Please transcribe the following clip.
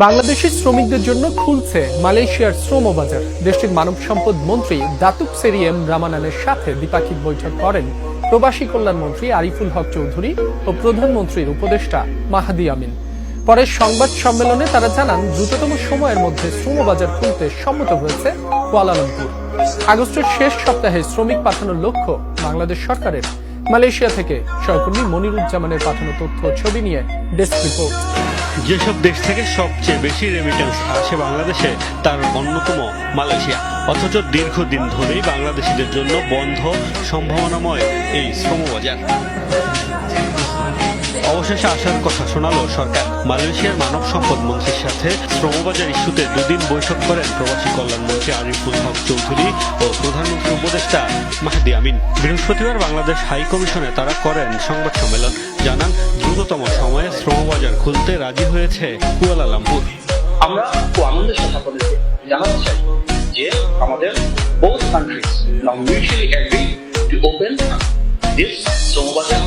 বাংলাদেশি শ্রমিকদের জন্য খুলছে মালয়েশিয়ার শ্রম বাজার। দেশটির মানব সম্পদ মন্ত্রী দাতুক সেরি এম রামানানের সাথে দ্বিপাক্ষিক বৈঠক করেন প্রবাসী কল্যাণ মন্ত্রী আরিফুল হক চৌধুরী ও প্রধানমন্ত্রীর উপদেষ্টা মাহাদি আমিন। পরে সংবাদ সম্মেলনে তারা জানান, দ্রুততম সময়ের মধ্যে শ্রম বাজার খুলতে সম্মত হয়েছে কুয়ালালামপুর। আগস্টের শেষ সপ্তাহে শ্রমিক পাঠানোর লক্ষ্য বাংলাদেশ সরকারের। মালয়েশিয়া থেকে সহকর্মী মনিরুজ্জামানের পাঠানো তথ্য ও ছবি নিয়ে ডেস্ক রিপোর্ট। যেসব দেশ থেকে সবচেয়ে বেশি রেমিটেন্স আসে বাংলাদেশে তার অন্যতম মালয়েশিয়া, অথচ দীর্ঘদিন ধরেই বাংলাদেশিদের জন্য বন্ধ সম্ভাবনাময় এই শ্রমবাজার। অবশেষে আসার কথা শোনালো সরকার। মালয়েশিয়ার মানব সম্পদ মন্ত্রীর সাথে শ্রমবাজার ইস্যুতে দুদিন বৈঠক করেন প্রবাসী কল্যাণ মন্ত্রী আরিফুল হক চৌধুরী ও প্রধানমন্ত্রী উপদেষ্টা মাহাদি আমিন। বৃহস্পতিবার বাংলাদেশ হাই কমিশনে তারা করেন সংবাদ সম্মেলন, জানান দ্রুততম সময়ে শ্রমবাজার খুলতে রাজি হয়েছে কুয়ালালামপুর। আমরা খুব আনন্দের সাথে আপনাদেরকে জানাতে চাই যে আমাদের both countries now mutually agree to open this শ্রমবাজার